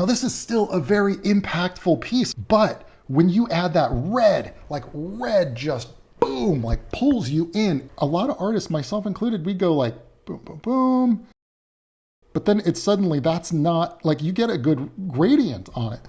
Now this is still a very impactful piece, but when you add that red, like red just boom, like pulls you in. A lot of artists, myself included, we go like boom, boom, boom. But then it's suddenly, that's not, like you get a good gradient on it.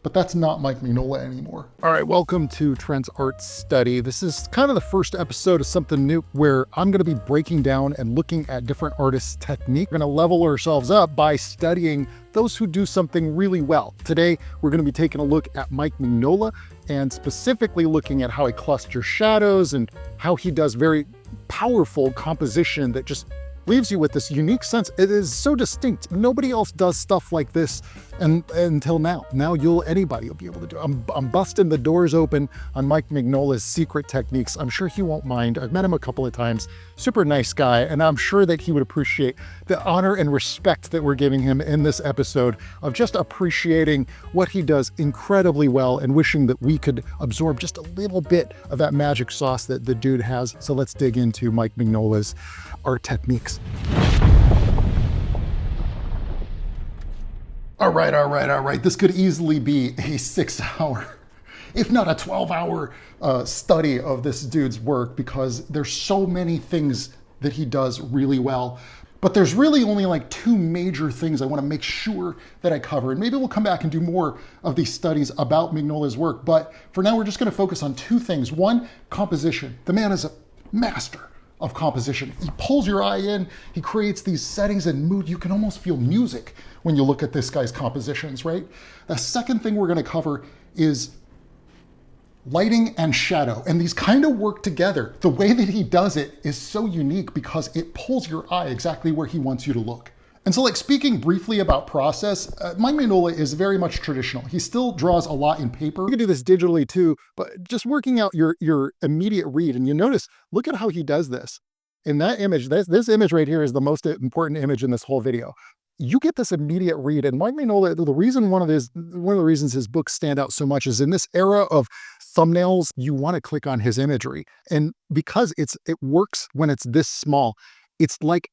But that's not Mike Mignola anymore. All right, welcome to Trent's Art Study. This is kind of the first episode of something new where I'm going to be breaking down and looking at different artists' technique. We're going to level ourselves up by studying those who do something really well. Today, we're going to be taking a look at Mike Mignola and specifically looking at how he clusters shadows and how he does very powerful composition that just leaves you with this unique sense. It is so distinct. Nobody else does stuff like this until now. Now anybody will be able to do it. I'm busting the doors open on Mike Mignola's secret techniques. I'm sure he won't mind. I've met him a couple of times. Super nice guy, and I'm sure that he would appreciate the honor and respect that we're giving him in this episode of just appreciating what he does incredibly well and wishing that we could absorb just a little bit of that magic sauce that the dude has. So let's dig into Mike Mignola's art techniques. All right. This could easily be a 6-hour, if not a 12-hour study of this dude's work because there's so many things that he does really well. But there's really only like two major things I want to make sure that I cover. And maybe we'll come back and do more of these studies about Mignola's work. But for now, we're just going to focus on two things. One, composition. The man is a master of composition. He pulls your eye in, he creates these settings and mood. You can almost feel music when you look at this guy's compositions, right? The second thing we're going to cover is lighting and shadow, and these kind of work together. The way that he does it is so unique because it pulls your eye exactly where he wants you to look. And so, like, speaking briefly about process, Mike Mignola is very much traditional. He still draws a lot in paper. You can do this digitally too, but just working out your immediate read. And you notice, look at how he does this. In that image, this image right here is the most important image in this whole video. You get this immediate read. And Mike Mignola, one of the reasons his books stand out so much is in this era of thumbnails, you want to click on his imagery. And because it works when it's this small, it's like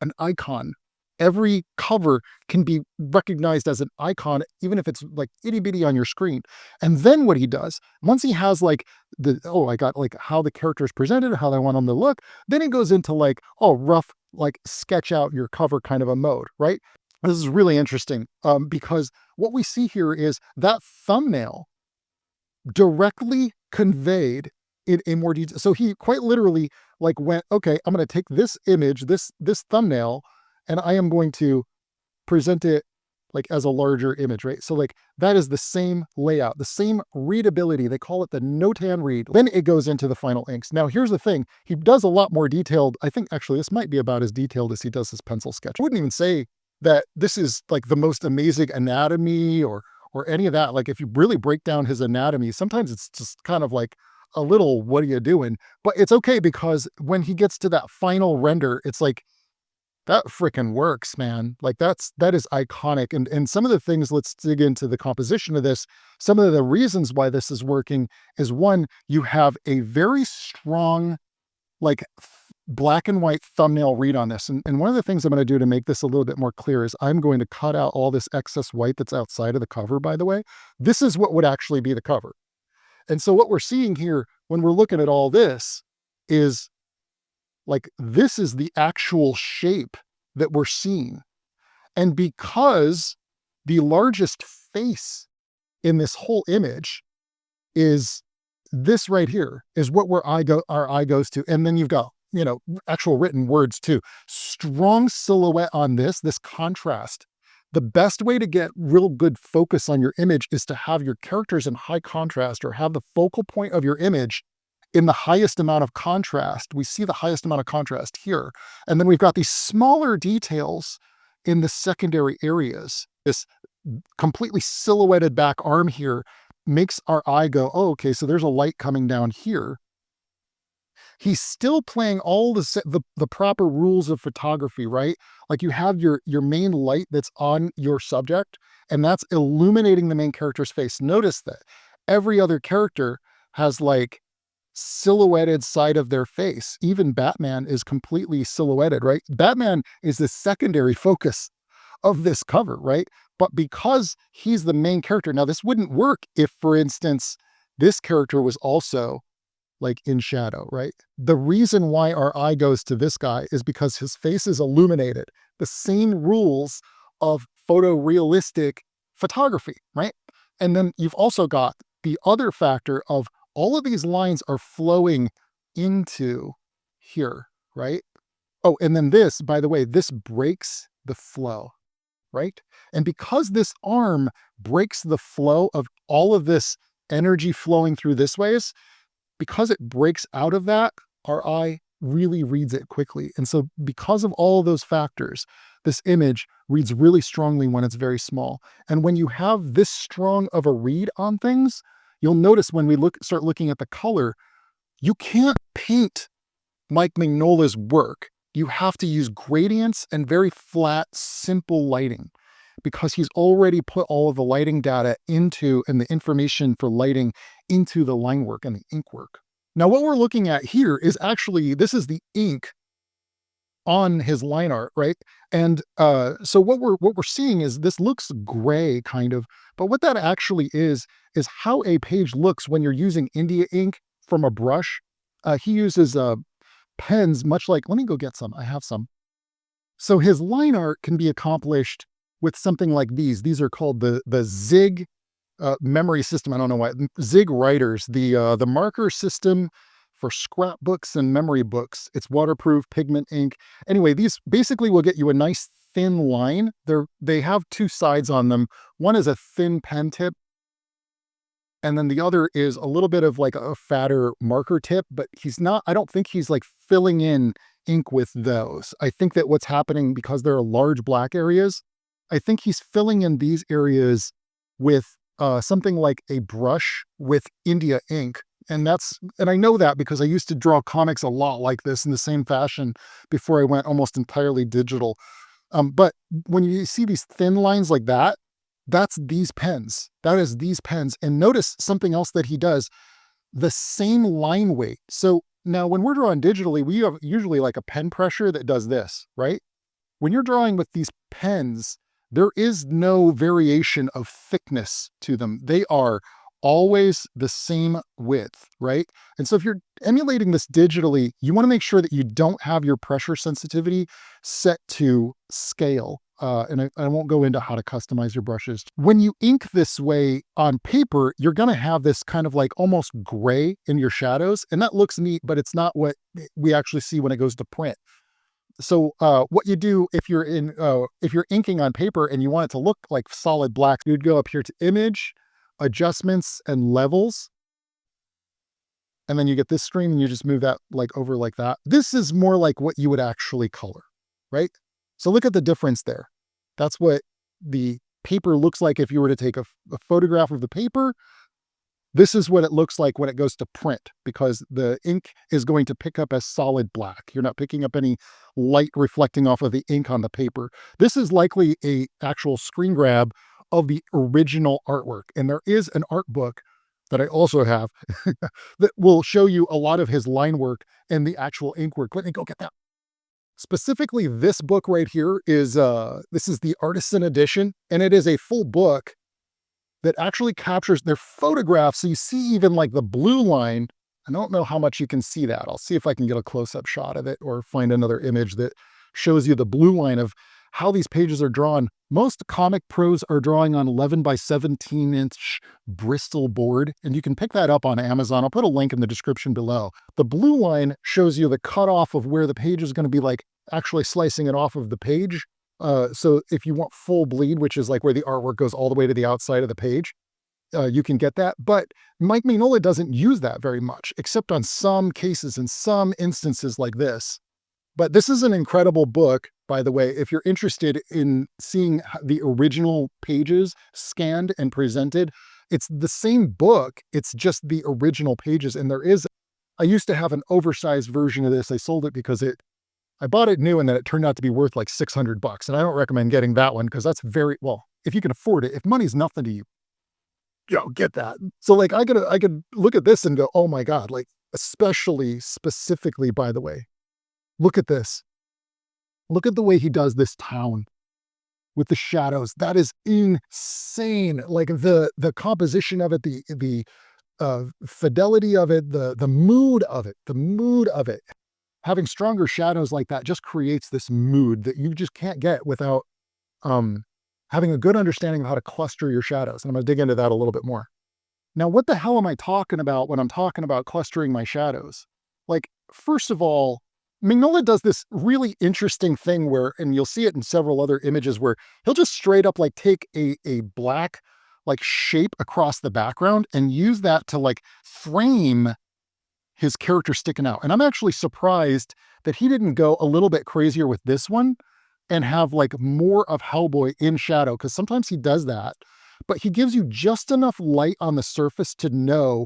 an icon. Every cover can be recognized as an icon, even if it's like itty bitty on your screen. And then what he does, once he has like I got like how the character is presented, how I want them to look, then he goes into like, rough, like sketch out your cover kind of a mode, right? This is really interesting because what we see here is that thumbnail directly conveyed in a more detail. So he quite literally like went, okay, I'm going to take this image, this thumbnail, and I am going to present it like as a larger image, right? So like that is the same layout, the same readability. They call it the notan read. Then it goes into the final inks. Now here's the thing. He does a lot more detailed. I think actually this might be about as detailed as he does his pencil sketch. I wouldn't even say that this is like the most amazing anatomy or any of that. Like if you really break down his anatomy, sometimes it's just kind of like a little, what are you doing? But it's okay because when he gets to that final render, it's like, that freaking works, man. Like that is iconic. And some of the things, let's dig into the composition of this. Some of the reasons why this is working is one, you have a very strong, like black and white thumbnail read on this. And one of the things I'm going to do to make this a little bit more clear is I'm going to cut out all this excess white that's outside of the cover, by the way. This is what would actually be the cover. And so what we're seeing here when we're looking at all this is like, this is the actual shape that we're seeing. And because the largest face in this whole image is this right here, is what our eye goes to. And then you've got, actual written words too. Strong silhouette on this contrast. The best way to get real good focus on your image is to have your characters in high contrast or have the focal point of your image in the highest amount of contrast. We see the highest amount of contrast here. And then we've got these smaller details in the secondary areas. This completely silhouetted back arm here makes our eye go, oh, okay, so there's a light coming down here. He's still playing all the proper rules of photography, right? Like you have your main light that's on your subject, and that's illuminating the main character's face. Notice that every other character has like silhouetted side of their face. Even Batman is completely silhouetted, right? Batman is the secondary focus of this cover, right? But because he's the main character, now this wouldn't work if, for instance, this character was also like in shadow, right? The reason why our eye goes to this guy is because his face is illuminated. The same rules of photorealistic photography, right? And then you've also got the other factor of all of these lines are flowing into here, right? Oh, and then this, by the way, this breaks the flow, right? And because this arm breaks the flow of all of this energy flowing through this ways, because it breaks out of that, our eye really reads it quickly. And so because of all of those factors, this image reads really strongly when it's very small. And when you have this strong of a read on things, you'll notice when we start looking at the color, you can't paint Mike Mignola's work. You have to use gradients and very flat, simple lighting because he's already put all of the lighting data into and the information for lighting into the line work and the ink work. Now, what we're looking at here is actually, this is the ink on his line art, right? And so what we're seeing is this looks gray kind of, but what that actually is how a page looks when you're using India ink from a brush. He uses pens, much like, let me go get some. I have some. So his line art can be accomplished with something like these. These are called the Zig memory system. I don't know why. Zig writers, the marker system for scrapbooks and memory books. It's waterproof pigment ink. Anyway, these basically will get you a nice thin line. They have two sides on them. One is a thin pen tip, and then the other is a little bit of like a fatter marker tip, but I don't think he's like filling in ink with those. I think that what's happening, because there are large black areas, I think he's filling in these areas with something like a brush with India ink. And I know that because I used to draw comics a lot like this in the same fashion before I went almost entirely digital. But when you see these thin lines like that, that's these pens. That is these pens. And notice something else that he does, the same line weight. So now when we're drawing digitally, we have usually like a pen pressure that does this, right? When you're drawing with these pens, there is no variation of thickness to them. They are always the same width, right? And so if you're emulating this digitally, you want to make sure that you don't have your pressure sensitivity set to scale. And I won't go into how to customize your brushes. When you ink this way on paper, you're going to have this kind of like almost gray in your shadows. And that looks neat, but it's not what we actually see when it goes to print. So what you do if you're inking on paper and you want it to look like solid black, you'd go up here to Image, Adjustments, and Levels. And then you get this screen and you just move that like over like that. This is more like what you would actually color, right? So look at the difference there. That's what the paper looks like if you were to take a photograph of the paper. This is what it looks like when it goes to print, because the ink is going to pick up as solid black. You're not picking up any light reflecting off of the ink on the paper. This is likely a actual screen grab of the original artwork. And there is an art book that I also have that will show you a lot of his line work and the actual ink work. Let me go get that. Specifically, this book right here is, this is the Artisan Edition, and it is a full book that actually captures their photographs. So you see even like the blue line. I don't know how much you can see that. I'll see if I can get a close-up shot of it or find another image that shows you the blue line of how these pages are drawn. Most comic pros are drawing on 11 by 17 inch Bristol board, and you can pick that up on Amazon. I'll put a link in the description below. The blue line shows you the cutoff of where the page is going to be, like actually slicing it off of the page. So if you want full bleed, which is like where the artwork goes all the way to the outside of the page, you can get that. But Mike Mignola doesn't use that very much, except on some cases and some instances like this. But this is an incredible book, by the way, if you're interested in seeing the original pages scanned and presented. It's the same book, it's just the original pages. And I used to have an oversized version of this. I sold it because I bought it new and then it turned out to be worth like $600. And I don't recommend getting that one because that's well, if you can afford it, if money's nothing to you, get that. So like I could look at this and go, oh my God, like specifically, by the way, look at this. Look at the way he does this town. with the shadows. That is insane. Like the composition of it, the fidelity of it, the mood of it, the mood of it. Having stronger shadows like that just creates this mood that you just can't get without um, having a good understanding of how to cluster your shadows. And I'm going to dig into that a little bit more. Now, what the hell am I talking about when I'm talking about clustering my shadows? Like, first of all, Mignola does this really interesting thing where, and you'll see it in several other images, where he'll just straight up like take a black like shape across the background and use that to like frame his character sticking out. And I'm actually surprised that he didn't go a little bit crazier with this one and have like more of Hellboy in shadow, because sometimes he does that, but he gives you just enough light on the surface to know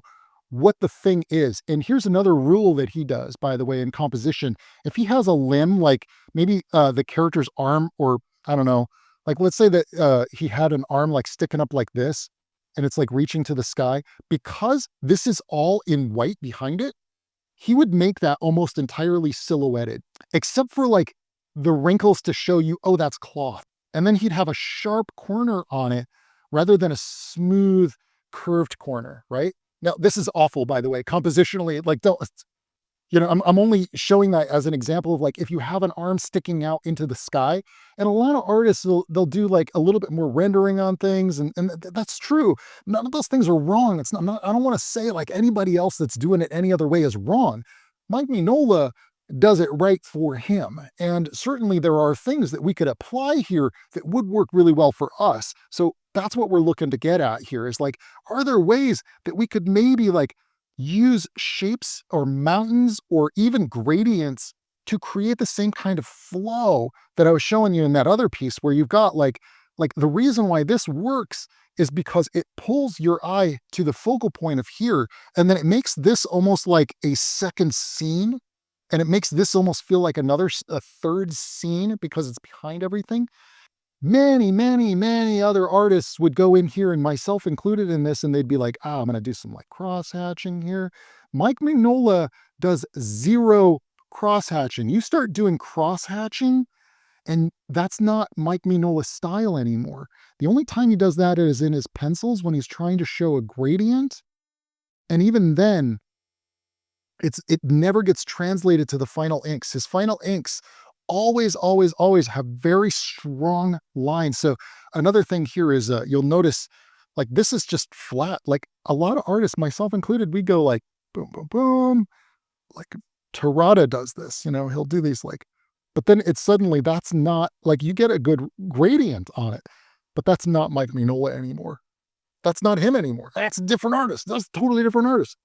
what the thing is. And here's another rule that he does, by the way, in composition. If he has a limb, like maybe the character's arm, or I don't know, like let's say that he had an arm like sticking up like this, and it's like reaching to the sky, because this is all in white behind it, he would make that almost entirely silhouetted, except for like the wrinkles to show you, oh, that's cloth. And then he'd have a sharp corner on it rather than a smooth, curved corner, right? Now, this is awful, by the way, compositionally. Like, don't, I'm only showing that as an example of like, if you have an arm sticking out into the sky, and a lot of artists, they'll do like a little bit more rendering on things. And that's true. None of those things are wrong. It's not, I don't want to say like anybody else that's doing it any other way is wrong. Mike Mignola does it right for him. And certainly there are things that we could apply here that would work really well for us. So that's what we're looking to get at here, is like, are there ways that we could maybe like use shapes or mountains or even gradients to create the same kind of flow that I was showing you in that other piece, where you've got like the reason why this works is because it pulls your eye to the focal point of here, and then it makes this almost like a second scene, and it makes this almost feel like a third scene because it's behind everything. Many, many, many other artists would go in here, and myself included in this, and they'd be like, I'm going to do some like cross hatching here. Mike Mignola does zero cross hatching. You start doing cross hatching, and that's not Mike Mignola's style anymore. The only time he does that is in his pencils when he's trying to show a gradient. And even then, it never gets translated to the final inks. His final inks always, always, always have very strong lines. So another thing here is you'll notice like this is just flat. Like a lot of artists, myself included, we go like boom, boom, boom. Like Terada does this, he'll do these like, but then it's suddenly that's not like you get a good gradient on it, but that's not Mike Mignola anymore. That's not him anymore. That's a different artist. That's a totally different artist.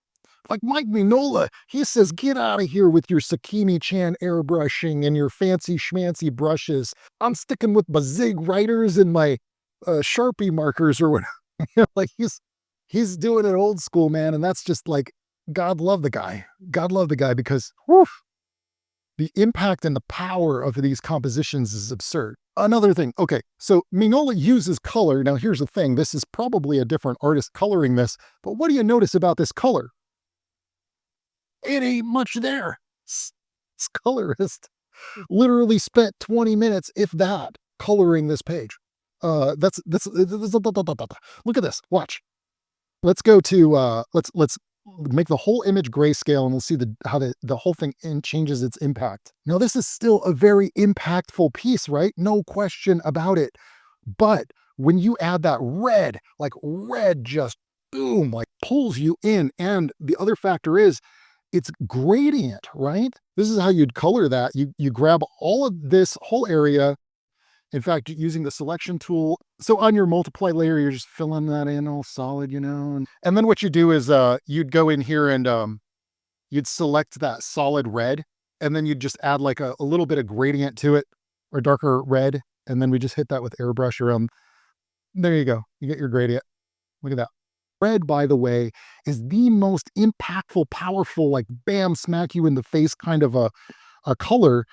Like Mike Mignola, he says, get out of here with your Sakimi-chan airbrushing and your fancy schmancy brushes. I'm sticking with my Zig writers and my Sharpie markers or whatever. Like he's doing it old school, man. And that's just like, God love the guy. God love the guy, because whew, the impact and the power of these compositions is absurd. Another thing. Okay, so Mignola uses color. Now here's the thing. This is probably a different artist coloring this, but what do you notice about this color? It ain't much there. This colorist literally spent 20 minutes, if that, coloring this page. Look at this. Watch. Let's go to let's make the whole image grayscale, and we'll see how the whole thing changes its impact. Now, this is still a very impactful piece, right? No question about it. But when you add that red, like red just boom, like pulls you in. And the other factor is it's gradient, right? This is how you'd color that. You grab all of this whole area. In fact, using the selection tool. So on your multiply layer, you're just filling that in all solid, And then what you do is you'd go in here and you'd select that solid red, and then you'd just add like a little bit of gradient to it, or darker red. And then we just hit that with airbrush around. There you go. You get your gradient. Look at that. Red, by the way, is the most impactful, powerful, like bam, smack you in the face kind of a color.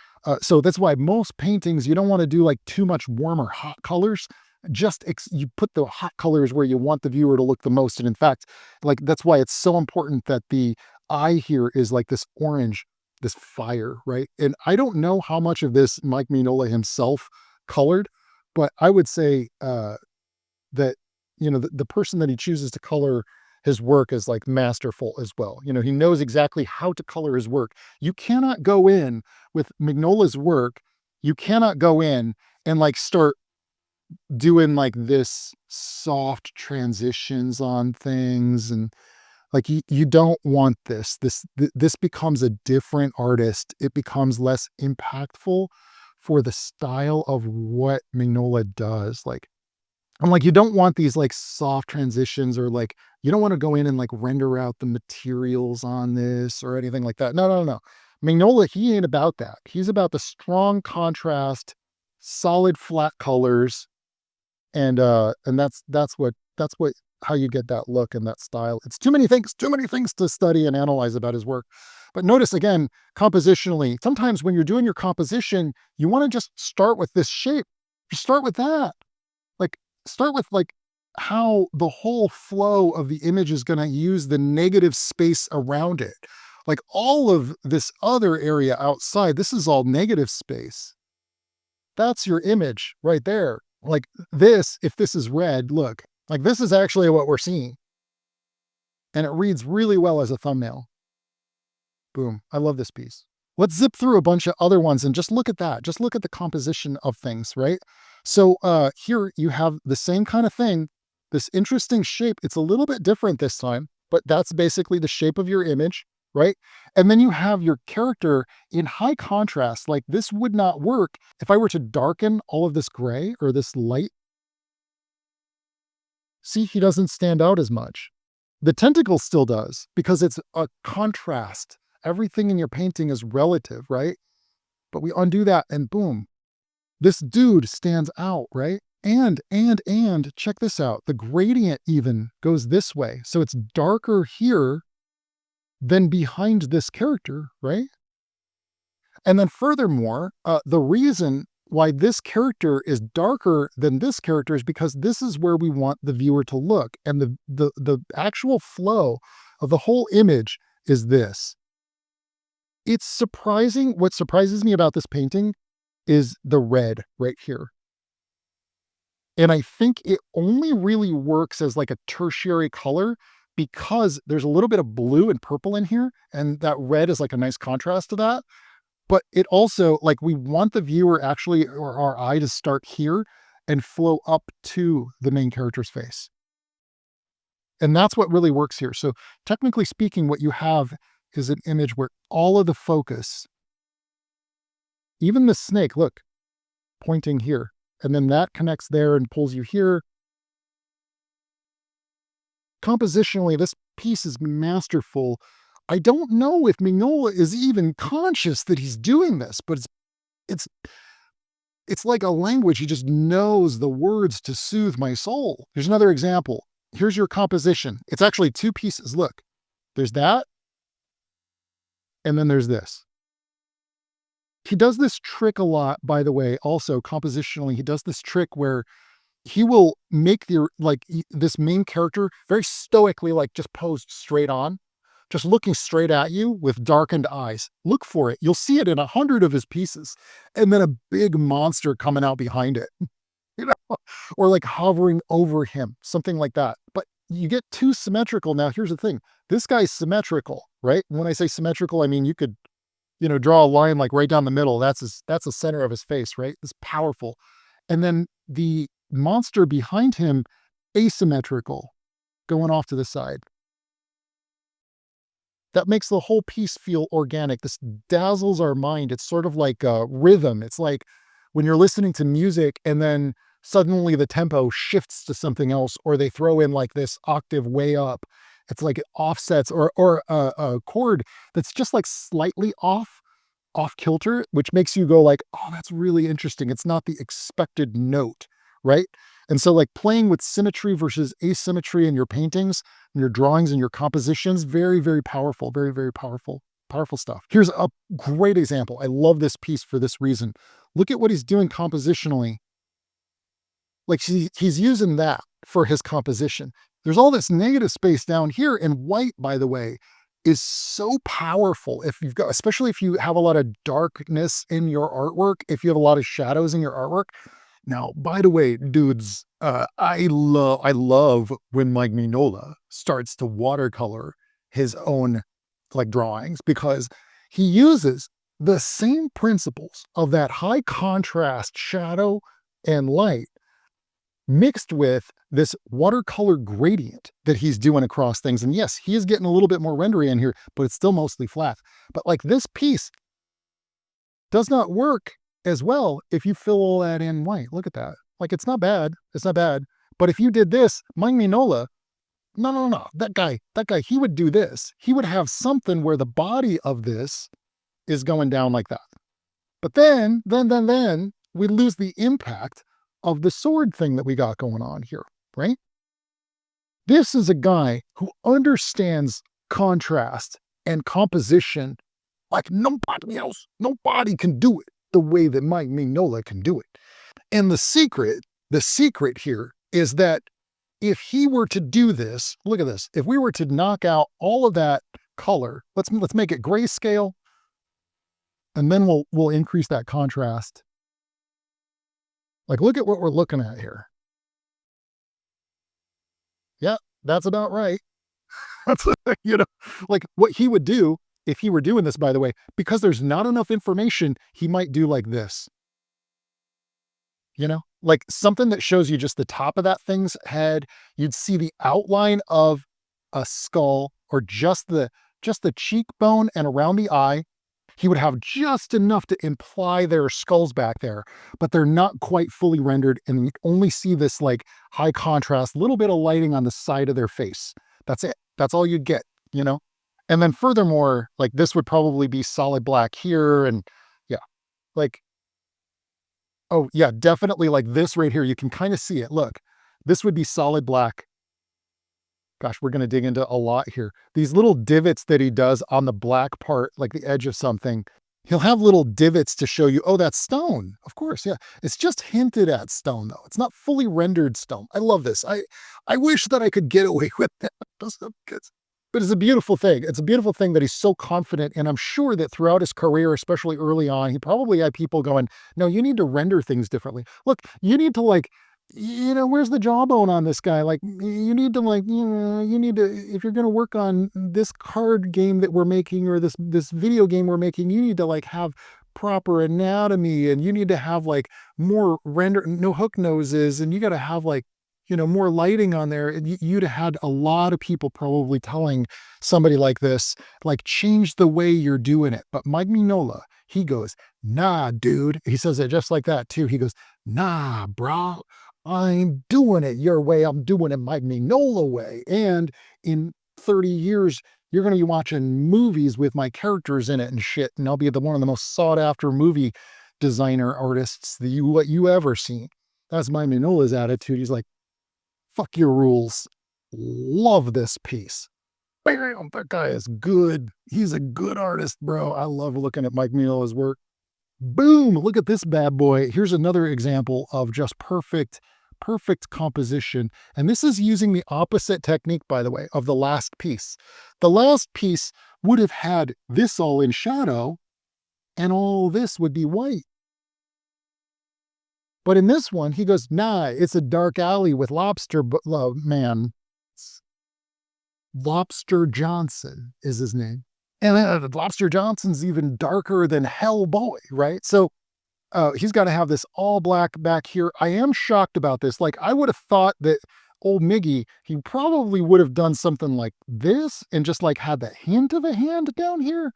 So that's why most paintings, you don't want to do like too much warm or hot colors. Just you put the hot colors where you want the viewer to look the most. And in fact, like that's why it's so important that the eye here is like this orange, this fire, right? And I don't know how much of this Mike Mignola himself colored, But I would say that, the person that he chooses to color his work is like masterful as well. He knows exactly how to color his work. You cannot go in with Mignola's work. You cannot go in and like start doing like this soft transitions on things, and like you don't want this becomes a different artist. It becomes less impactful for the style of what Mignola does. Like, I'm like, you don't want these like soft transitions, or like you don't want to go in and like render out the materials on this or anything like that. No, no, no. Mignola, he ain't about that. He's about the strong contrast, solid flat colors, and that's what how you get that look and that style. It's too many things to study and analyze about his work. But notice again, compositionally, sometimes when you're doing your composition, you want to just start with this shape. You start with that. Like, start with like how the whole flow of the image is going to use the negative space around it. Like all of this other area outside, this is all negative space. That's your image right there. Like this, if this is red, look, like this is actually what we're seeing. And it reads really well as a thumbnail. Boom. I love this piece. Let's zip through a bunch of other ones and just look at that. Just look at the composition of things, right? So here you have the same kind of thing, this interesting shape. It's a little bit different this time, but that's basically the shape of your image, right? And then you have your character in high contrast. Like this would not work if I were to darken all of this gray or this light. See, he doesn't stand out as much. The tentacle still does because it's a contrast. Everything in your painting is relative, right? But we undo that and boom, this dude stands out, right? And check this out. The gradient even goes this way. So it's darker here than behind this character, right? And then furthermore, the reason why this character is darker than this character is because this is where we want the viewer to look. And the actual flow of the whole image is this. It's surprising. What surprises me about this painting is the red right here. And I think it only really works as like a tertiary color because there's a little bit of blue and purple in here. And that red is like a nice contrast to that. But it also, like, we want the viewer actually, or our eye, to start here and flow up to the main character's face. And that's what really works here. So technically speaking, what you have is an image where all of the focus, even the snake, look, pointing here, and then that connects there and pulls you here. Compositionally, this piece is masterful. I don't know if Mignola is even conscious that he's doing this, but it's it's like a language. He just knows the words to soothe my soul. Here's another example. Here's your composition. It's actually two pieces. Look, there's that, and then there's this. He does this trick a lot, by the way, also compositionally. He does this trick where he will make this main character very stoically, like just posed straight on, just looking straight at you with darkened eyes. Look for it. You'll see it in 100 of his pieces. And then a big monster coming out behind it, or like hovering over him, something like that. But you get too symmetrical. Now, here's the thing. This guy's symmetrical, right? And when I say symmetrical, I mean, you could, draw a line like right down the middle. That's the center of his face, right? It's powerful. And then the monster behind him, asymmetrical, going off to the side. That makes the whole piece feel organic. This dazzles our mind. It's sort of like a rhythm. It's like when you're listening to music and then suddenly the tempo shifts to something else, or they throw in like this octave way up. It's like it offsets, or a chord that's just like slightly off kilter, which makes you go like, oh, that's really interesting. It's not the expected note, right? And so like playing with symmetry versus asymmetry in your paintings and your drawings and your compositions, very, very powerful, very, very powerful, powerful stuff. Here's a great example. I love this piece for this reason. Look at what he's doing compositionally. Like he's using that for his composition. There's all this negative space down here, and white, by the way, is so powerful. If you've got, especially if you have a lot of darkness in your artwork, if you have a lot of shadows in your artwork, Now, by the way, dudes, I love when Mike Mignola starts to watercolor his own like drawings because he uses the same principles of that high contrast shadow and light mixed with this watercolor gradient that he's doing across things. And yes, he is getting a little bit more rendery in here, but it's still mostly flat. But like this piece does not work as well if you fill all that in white. Look at that. Like it's not bad. It's not bad. But if you did this, Mike Mignola, no. That guy, he would do this. He would have something where the body of this is going down like that. But then we lose the impact of the sword thing that we got going on here, right? This is a guy who understands contrast and composition like nobody else. Nobody can do it the way that Mike Mignola can do it. And the secret here is that if he were to do this, look at this. If we were to knock out all of that color, let's make it grayscale, and then we'll increase that contrast. Like, look at what we're looking at here. Yeah, that's about right. That's, like what he would do if he were doing this, by the way, because there's not enough information, he might do like this. Like something that shows you just the top of that thing's head. You'd see the outline of a skull or just the cheekbone and around the eye. He would have just enough to imply there are skulls back there, but they're not quite fully rendered. And you only see this like high contrast, little bit of lighting on the side of their face. That's it. That's all you'd get, And then furthermore, like this would probably be solid black here. And yeah, like, oh yeah, definitely like this right here. You can kind of see it. Look, this would be solid black. Gosh, we're going to dig into a lot here. These little divots that he does on the black part, like the edge of something, he'll have little divots to show you, oh, that's stone. Of course, yeah. It's just hinted at stone, though. It's not fully rendered stone. I love this. I wish that I could get away with that. But it's a beautiful thing. It's a beautiful thing that he's so confident. And I'm sure that throughout his career, especially early on, he probably had people going, no, you need to render things differently. Look, you need to like, where's the jawbone on this guy? Like, you need to like, you need to, if you're going to work on this card game that we're making or this video game we're making, you need to like have proper anatomy and you need to have like more no hook noses and you got to have like, more lighting on there. And you'd have had a lot of people probably telling somebody like this, like, change the way you're doing it. But Mike Mignola, he goes, nah, dude. He says it just like that too. He goes, nah, bro. I'm doing it your way. I'm doing it Mike Mignola way. And in 30 years, you're going to be watching movies with my characters in it and shit. And I'll be one of the most sought after movie designer artists that you ever seen. That's Mike Mignola's attitude. He's like, fuck your rules. Love this piece. Bam, that guy is good. He's a good artist, bro. I love looking at Mike Mignola's work. Boom, look at this bad boy. Here's another example of just perfect composition. And this is using the opposite technique, by the way, of the last piece. The last piece would have had this all in shadow and all this would be white. But in this one, he goes, nah, it's a dark alley with Lobster man. Lobster Johnson is his name. And Lobster Johnson's even darker than Hellboy, right? So he's got to have this all black back here. I am shocked about this. Like, I would have thought that old Miggy, he probably would have done something like this and just like had the hint of a hand down here,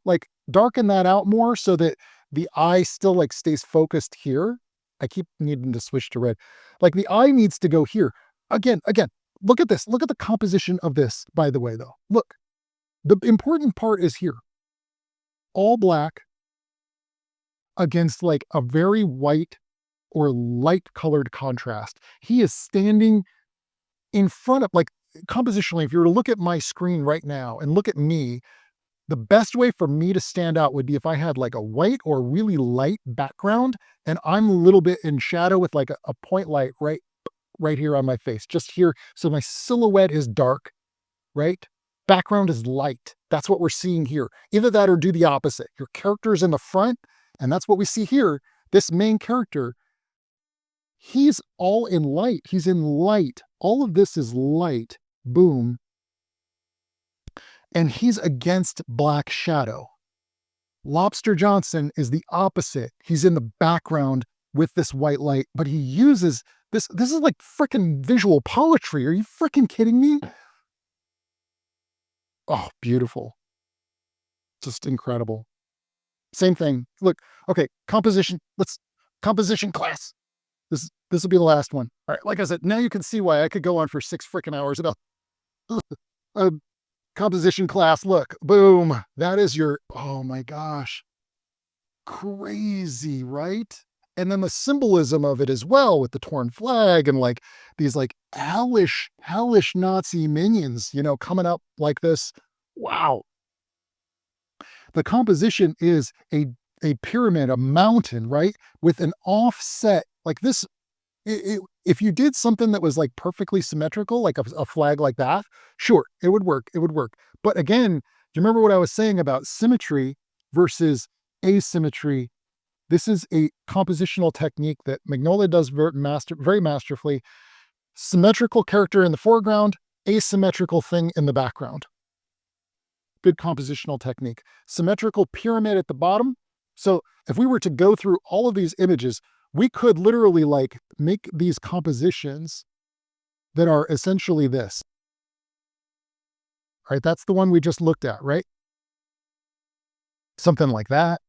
like darken that out more so that the eye still like stays focused here. I keep needing to switch to red. Like the eye needs to go here. Again, look at this. Look at the composition of this, by the way, though. Look, the important part is here. All black against like a very white or light colored contrast. He is standing in front of, like, compositionally, if you were to look at my screen right now and look at me, the best way for me to stand out would be if I had like a white or really light background and I'm a little bit in shadow with like a point light right here on my face, just here. So my silhouette is dark, right? Background is light. That's what we're seeing here. Either that or do the opposite. Your character is in the front, and that's what we see here. This main character He's all in light. He's in light. All of this is light. Boom. And he's against black shadow. Lobster Johnson is the opposite. He's in the background with this white light, but he uses this. This is like freaking visual poetry. Are you freaking kidding me? Oh, beautiful. Just incredible. Same thing. Look, okay, composition. Composition class. This will be the last one. All right, like I said, now you can see why I could go on for 6 freaking hours about a composition class. Look, boom. That is your, oh my gosh. Crazy, right? And then the symbolism of it as well with the torn flag and like these like hellish Nazi minions, coming up like this. Wow. The composition is a pyramid, a mountain, right? With an offset like this. If you did something that was like perfectly symmetrical, like a flag like that, sure, it would work. It would work. But again, do you remember what I was saying about symmetry versus asymmetry? This is a compositional technique that Mignola does very masterfully. Symmetrical character in the foreground, asymmetrical thing in the background. Good compositional technique. Symmetrical pyramid at the bottom. So if we were to go through all of these images, we could literally like make these compositions that are essentially this. All right, that's the one we just looked at, right? Something like that.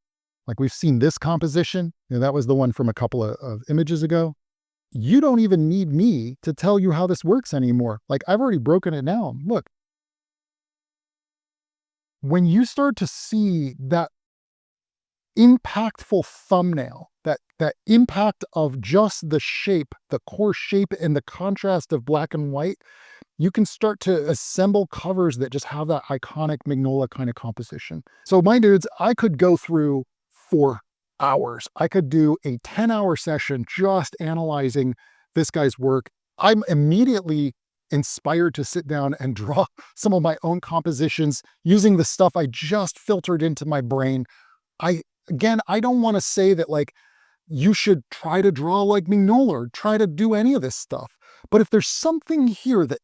Like we've seen this composition. That was the one from a couple of images ago. You don't even need me to tell you how this works anymore. Like I've already broken it down. Look. When you start to see that impactful thumbnail, that impact of just the shape, the core shape and the contrast of black and white, you can start to assemble covers that just have that iconic Mignola kind of composition. So my dudes, I could go through for hours. I could do a 10-hour session just analyzing this guy's work. I'm immediately inspired to sit down and draw some of my own compositions using the stuff I just filtered into my brain. I don't want to say that like you should try to draw like Mignola or try to do any of this stuff. But if there's something here that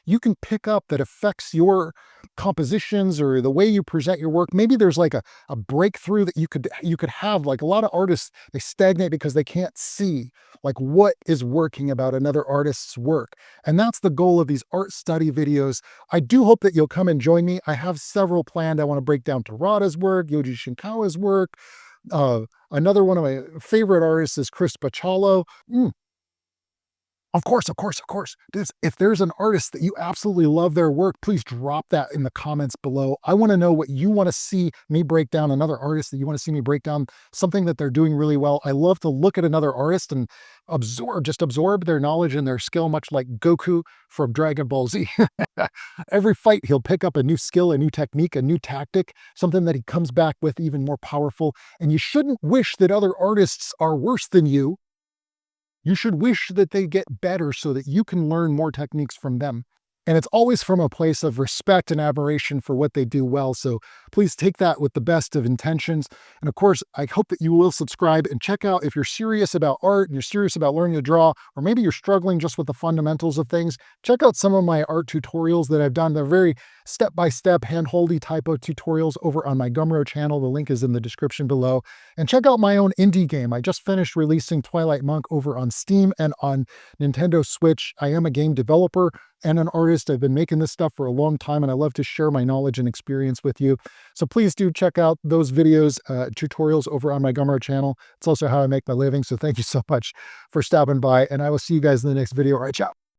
you can pick up that affects your compositions or the way you present your work, maybe there's like a breakthrough that you could have. Like a lot of artists, they stagnate because they can't see like what is working about another artist's work. And that's the goal of these art study videos. I do hope that you'll come and join me. I have several planned. I want to break down Terada's work, Yoji Shinkawa's work. Another one of my favorite artists is Chris Bachalo. Of course. If there's an artist that you absolutely love their work, please drop that in the comments below. I want to know what you want to see me break down, another artist that you want to see me break down, something that they're doing really well. I love to look at another artist and absorb their knowledge and their skill, much like Goku from Dragon Ball Z. Every fight, he'll pick up a new skill, a new technique, a new tactic, something that he comes back with even more powerful. And you shouldn't wish that other artists are worse than you. You should wish that they get better so that you can learn more techniques from them. And it's always from a place of respect and admiration for what they do well. So please take that with the best of intentions. And of course, I hope that you will subscribe and check out if you're serious about art and you're serious about learning to draw, or maybe you're struggling just with the fundamentals of things, check out some of my art tutorials that I've done. They're very step-by-step, hand-holdy type of tutorials over on my Gumroad channel. The link is in the description below. And check out my own indie game. I just finished releasing Twilight Monk over on Steam and on Nintendo Switch. I am a game developer and an artist. I've been making this stuff for a long time, and I love to share my knowledge and experience with you. So please do check out those videos, tutorials over on my Gumroad channel. It's also how I make my living. So thank you so much for stopping by, and I will see you guys in the next video. All right, ciao.